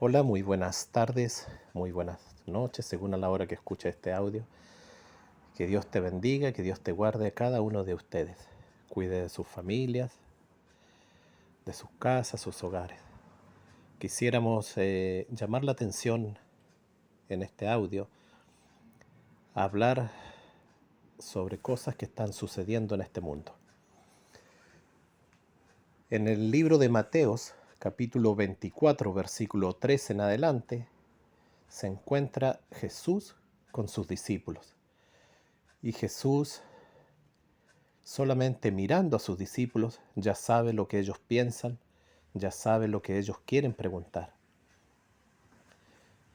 Hola, muy buenas tardes, muy buenas noches, según a la hora que escuche este audio. Que Dios te bendiga, que Dios te guarde a cada uno de ustedes. Cuide de sus familias, de sus casas, sus hogares. Quisiéramos llamar la atención en este audio a hablar sobre cosas que están sucediendo en este mundo. En el libro de Mateos, capítulo 24, versículo 3 en adelante, se encuentra Jesús con sus discípulos. Y Jesús, solamente mirando a sus discípulos, ya sabe lo que ellos piensan, ya sabe lo que ellos quieren preguntar.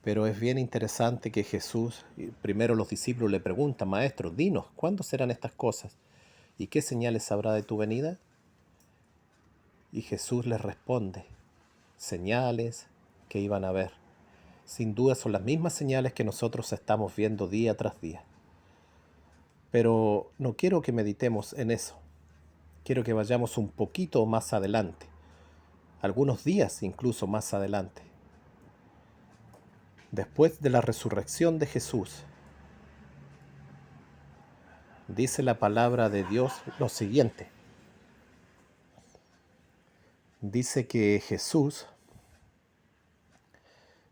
Pero es bien interesante que Jesús, primero los discípulos le preguntan: Maestro, dinos, ¿cuándo serán estas cosas? ¿Y qué señales habrá de tu venida? Y Jesús les responde: señales que iban a ver. Sin duda son las mismas señales que nosotros estamos viendo día tras día. Pero no quiero que meditemos en eso. Quiero que vayamos un poquito más adelante, algunos días incluso más adelante. Después de la resurrección de Jesús, dice la palabra de Dios lo siguiente. Dice que Jesús,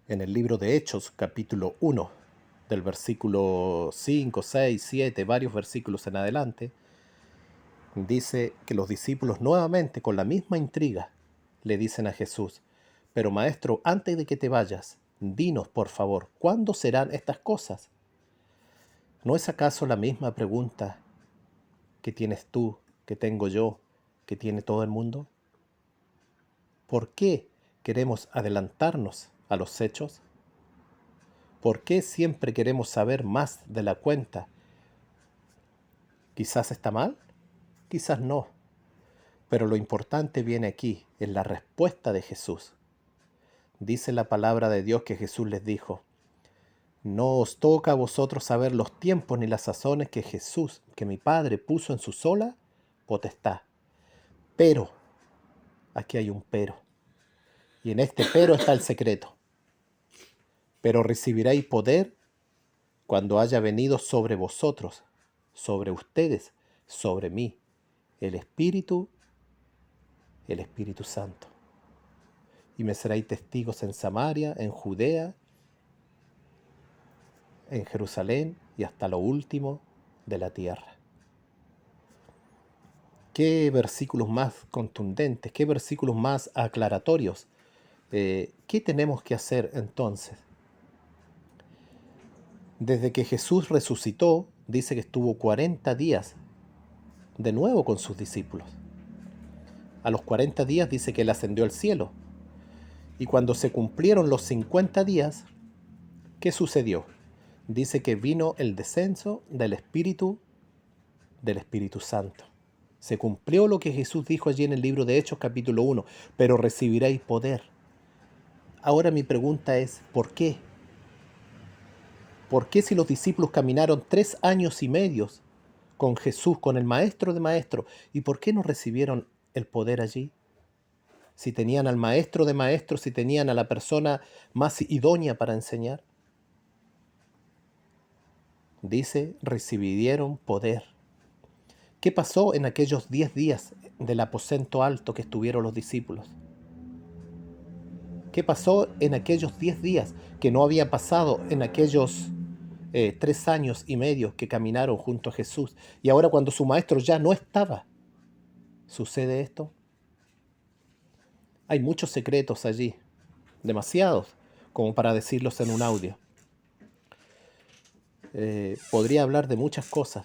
en el libro de Hechos, capítulo 1, del versículo 5, 6, 7, varios versículos en adelante, dice que los discípulos nuevamente, con la misma intriga, le dicen a Jesús: pero maestro, antes de que te vayas, dinos por favor, ¿cuándo serán estas cosas? ¿No es acaso la misma pregunta que tienes tú, que tengo yo, que tiene todo el mundo? ¿Por qué queremos adelantarnos a los hechos? ¿Por qué siempre queremos saber más de la cuenta? ¿Quizás está mal? Quizás no. Pero lo importante viene aquí, en la respuesta de Jesús. Dice la palabra de Dios que Jesús les dijo: no os toca a vosotros saber los tiempos ni las sazones que mi Padre puso en su sola potestad. Pero, aquí hay un pero. Y en este pero está el secreto. Pero recibiréis poder cuando haya venido sobre vosotros, sobre ustedes, sobre mí, el Espíritu Santo. Y me seréis testigos en Samaria, en Judea, en Jerusalén y hasta lo último de la tierra. Qué versículos más contundentes, qué versículos más aclaratorios. ¿Qué tenemos que hacer entonces? Desde que Jesús resucitó, dice que estuvo 40 días de nuevo con sus discípulos. A los 40 días dice que él ascendió al cielo. Y cuando se cumplieron los 50 días, ¿qué sucedió? Dice que vino el descenso del Espíritu Santo. Se cumplió lo que Jesús dijo allí en el libro de Hechos capítulo 1, pero recibiréis poder. Ahora mi pregunta es, ¿por qué? ¿Por qué si los discípulos caminaron 3 años y medio con Jesús, con el Maestro de Maestros, y por qué no recibieron el poder allí? Si tenían al Maestro de Maestros, si tenían a la persona más idónea para enseñar. Dice, recibieron poder. ¿Qué pasó en aquellos 10 días del aposento alto que estuvieron los discípulos? ¿Qué pasó en aquellos 10 días que no había pasado en aquellos 3 años y medio que caminaron junto a Jesús? Y ahora cuando su maestro ya no estaba, ¿sucede esto? Hay muchos secretos allí, demasiados, como para decirlos en un audio. Podría hablar de muchas cosas,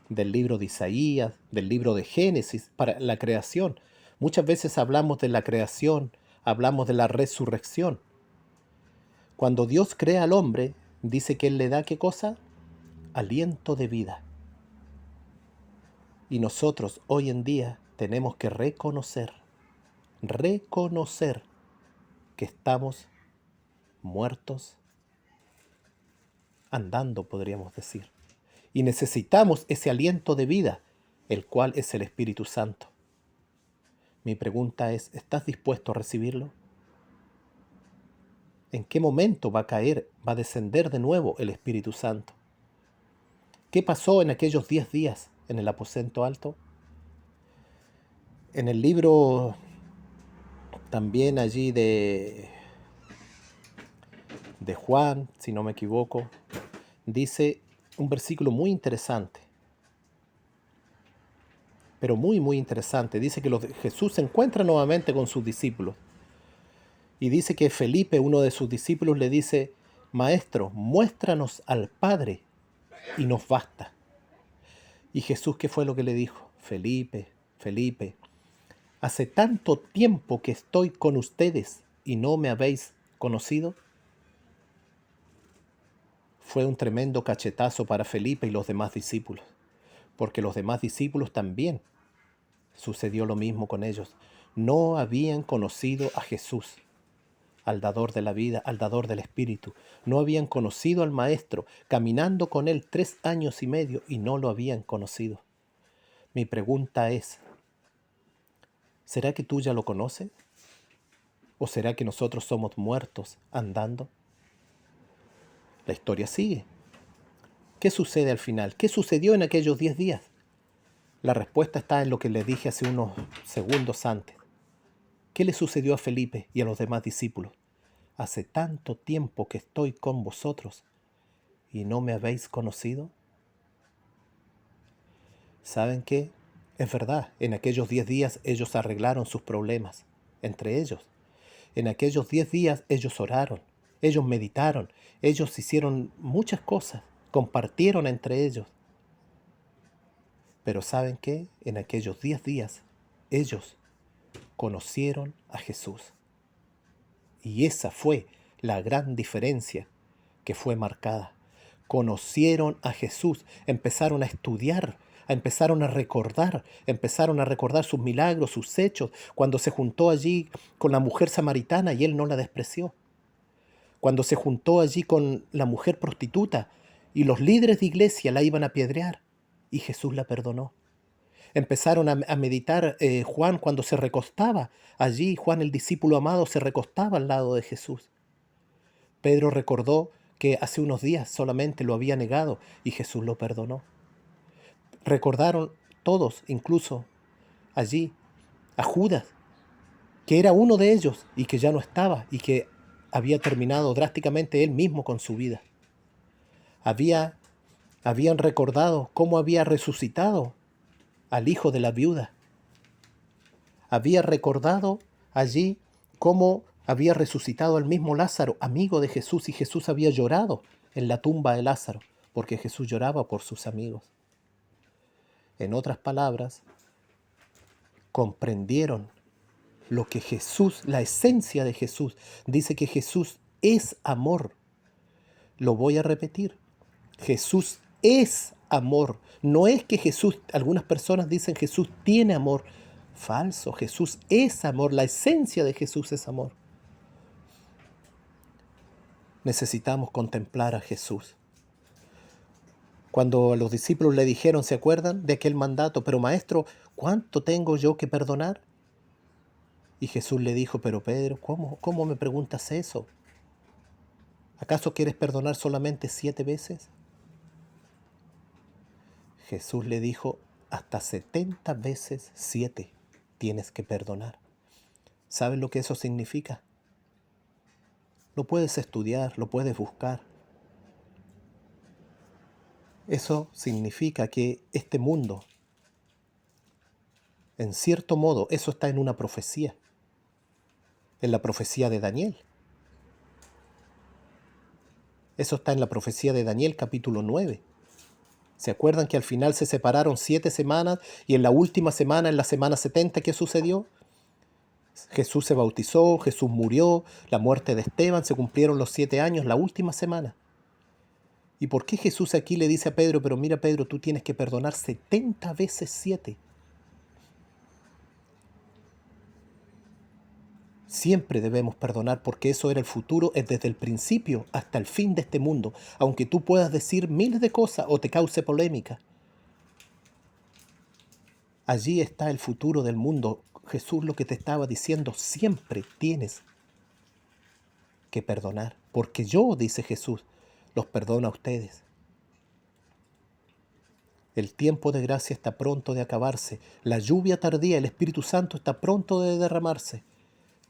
del libro de Isaías, del libro de Génesis, para la creación. Muchas veces hablamos de la creación, hablamos de la resurrección. Cuando Dios crea al hombre, dice que Él le da ¿qué cosa? Aliento de vida. Y nosotros hoy en día tenemos que reconocer que estamos muertos andando, podríamos decir. Y necesitamos ese aliento de vida, el cual es el Espíritu Santo. Mi pregunta es, ¿estás dispuesto a recibirlo? ¿En qué momento va a caer, va a descender de nuevo el Espíritu Santo? ¿Qué pasó en aquellos 10 días en el aposento alto? En el libro también allí de Juan, si no me equivoco, dice un versículo muy interesante, pero muy, muy interesante. Dice que Jesús se encuentra nuevamente con sus discípulos y dice que Felipe, uno de sus discípulos, le dice: Maestro, muéstranos al Padre y nos basta. Y Jesús, ¿qué fue lo que le dijo? Felipe, Felipe, hace tanto tiempo que estoy con ustedes y no me habéis conocido. Fue un tremendo cachetazo para Felipe y los demás discípulos, porque los demás discípulos también sucedió lo mismo con ellos. No habían conocido a Jesús, al dador de la vida, al dador del Espíritu. No habían conocido al Maestro, caminando con él 3 años y medio y no lo habían conocido. Mi pregunta es, ¿será que tú ya lo conoces? ¿O será que nosotros somos muertos andando? La historia sigue. ¿Qué sucede al final? ¿Qué sucedió en aquellos 10 días? La respuesta está en lo que les dije hace unos segundos antes. ¿Qué le sucedió a Felipe y a los demás discípulos? Hace tanto tiempo que estoy con vosotros y no me habéis conocido. ¿Saben qué? Es verdad, en aquellos 10 días ellos arreglaron sus problemas, entre ellos. En aquellos 10 días ellos oraron, ellos meditaron, ellos hicieron muchas cosas, compartieron entre ellos. Pero ¿saben qué? En aquellos 10 días ellos conocieron a Jesús. Y esa fue la gran diferencia que fue marcada. Conocieron a Jesús, empezaron a estudiar, empezaron a recordar sus milagros, sus hechos, cuando se juntó allí con la mujer samaritana y él no la despreció. Cuando se juntó allí con la mujer prostituta y los líderes de iglesia la iban a apedrear y Jesús la perdonó. Empezaron a meditar Juan cuando se recostaba allí, Juan el discípulo amado se recostaba al lado de Jesús. Pedro recordó que hace unos días solamente lo había negado y Jesús lo perdonó. Recordaron todos, incluso allí, a Judas, que era uno de ellos y que ya no estaba y que había terminado drásticamente él mismo con su vida. Habían recordado cómo había resucitado al hijo de la viuda. Había recordado allí cómo había resucitado al mismo Lázaro, amigo de Jesús, y Jesús había llorado en la tumba de Lázaro, porque Jesús lloraba por sus amigos. En otras palabras, comprendieron lo que Jesús, la esencia de Jesús, dice que Jesús es amor. Lo voy a repetir. Jesús es amor. No es que Jesús, algunas personas dicen Jesús tiene amor. Falso, Jesús es amor. La esencia de Jesús es amor. Necesitamos contemplar a Jesús. Cuando los discípulos le dijeron, ¿se acuerdan de aquel mandato? Pero maestro, ¿cuánto tengo yo que perdonar? Y Jesús le dijo, pero Pedro, ¿cómo me preguntas eso? ¿Acaso quieres perdonar solamente 7 veces? Jesús le dijo, hasta 70 veces 7 tienes que perdonar. ¿Sabes lo que eso significa? Lo puedes estudiar, lo puedes buscar. Eso significa que este mundo, en cierto modo, eso está en una profecía, en la profecía de Daniel. Eso está en la profecía de Daniel capítulo 9. ¿Se acuerdan que al final se separaron 7 semanas y en la última semana, en la semana 70, ¿qué sucedió? Jesús se bautizó, Jesús murió, la muerte de Esteban, se cumplieron los 7 años, la última semana. ¿Y por qué Jesús aquí le dice a Pedro, pero mira Pedro, tú tienes que perdonar 70 veces 7? Siempre debemos perdonar porque eso era el futuro desde el principio hasta el fin de este mundo. Aunque tú puedas decir miles de cosas o te cause polémica, allí está el futuro del mundo. Jesús lo que te estaba diciendo, siempre tienes que perdonar, porque yo, dice Jesús, los perdono a ustedes. El tiempo de gracia está pronto de acabarse. La lluvia tardía, el Espíritu Santo está pronto de derramarse.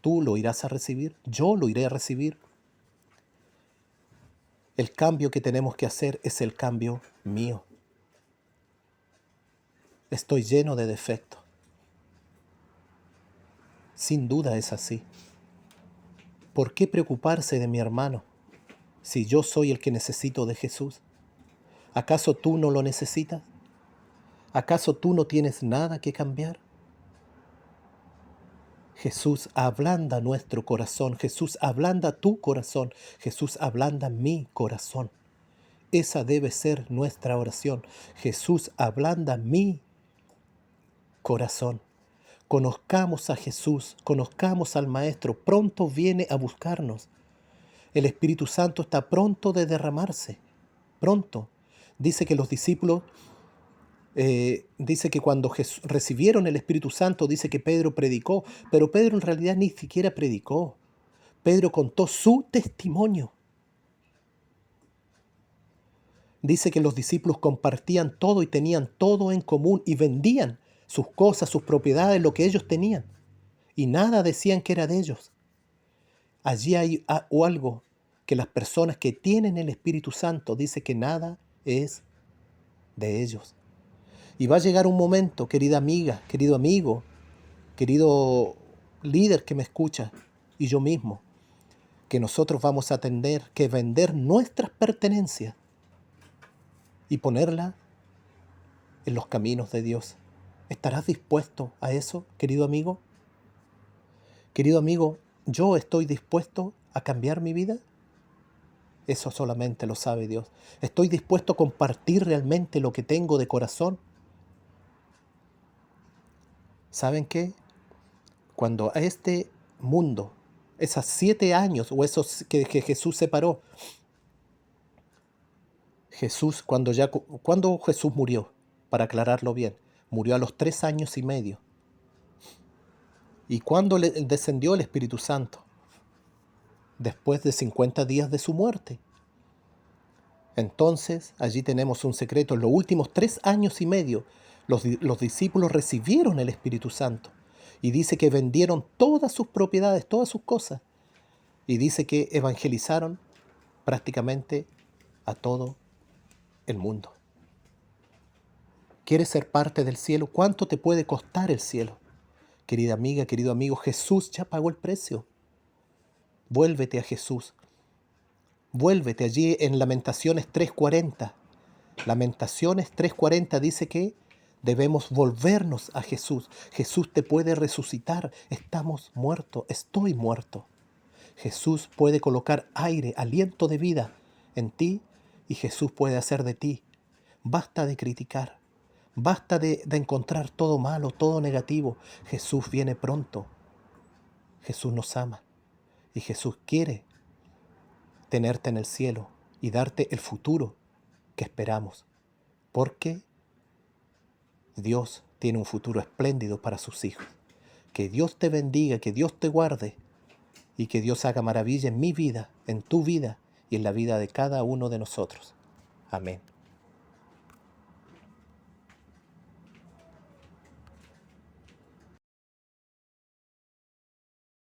Tú lo irás a recibir, yo lo iré a recibir. El cambio que tenemos que hacer es el cambio mío. Estoy lleno de defectos. Sin duda es así. ¿Por qué preocuparse de mi hermano si yo soy el que necesito de Jesús? ¿Acaso tú no lo necesitas? ¿Acaso tú no tienes nada que cambiar? Jesús ablanda nuestro corazón, Jesús ablanda tu corazón, Jesús ablanda mi corazón. Esa debe ser nuestra oración. Jesús ablanda mi corazón. Conozcamos a Jesús, conozcamos al Maestro, pronto viene a buscarnos. El Espíritu Santo está pronto de derramarse, pronto. Dice que los discípulos, dice que cuando recibieron el Espíritu Santo, dice que Pedro predicó, pero Pedro en realidad ni siquiera predicó. Pedro contó su testimonio. Dice que los discípulos compartían todo y tenían todo en común y vendían sus cosas, sus propiedades, lo que ellos tenían. Y nada decían que era de ellos. Allí hay algo que las personas que tienen el Espíritu Santo dice que nada es de ellos. Y va a llegar un momento, querida amiga, querido amigo, querido líder que me escucha, y yo mismo, que nosotros vamos a tener que vender nuestras pertenencias y ponerlas en los caminos de Dios. ¿Estarás dispuesto a eso, querido amigo? Querido amigo, ¿yo estoy dispuesto a cambiar mi vida? Eso solamente lo sabe Dios. ¿Estoy dispuesto a compartir realmente lo que tengo de corazón? ¿Saben qué? Cuando a este mundo, esos 7 años o esos que Jesús separó, Jesús, cuando Jesús murió, para aclararlo bien, murió a los 3 años y medio. ¿Y cuándo le descendió el Espíritu Santo? Después de 50 días de su muerte. Entonces, allí tenemos un secreto. En los últimos 3 años y medio, los discípulos recibieron el Espíritu Santo. Y dice que vendieron todas sus propiedades, todas sus cosas. Y dice que evangelizaron prácticamente a todo el mundo. ¿Quieres ser parte del cielo? ¿Cuánto te puede costar el cielo? Querida amiga, querido amigo, Jesús ya pagó el precio. Vuélvete a Jesús. Vuélvete allí en Lamentaciones 3:40. Lamentaciones 3:40 dice que debemos volvernos a Jesús. Jesús te puede resucitar. Estamos muertos, estoy muerto. Jesús puede colocar aire, aliento de vida en ti y Jesús puede hacer de ti. Basta de criticar, basta de encontrar todo malo, todo negativo. Jesús viene pronto. Jesús nos ama y Jesús quiere tenerte en el cielo y darte el futuro que esperamos, porque Dios tiene un futuro espléndido para sus hijos. Que Dios te bendiga, que Dios te guarde y que Dios haga maravilla en mi vida, en tu vida y en la vida de cada uno de nosotros. Amén.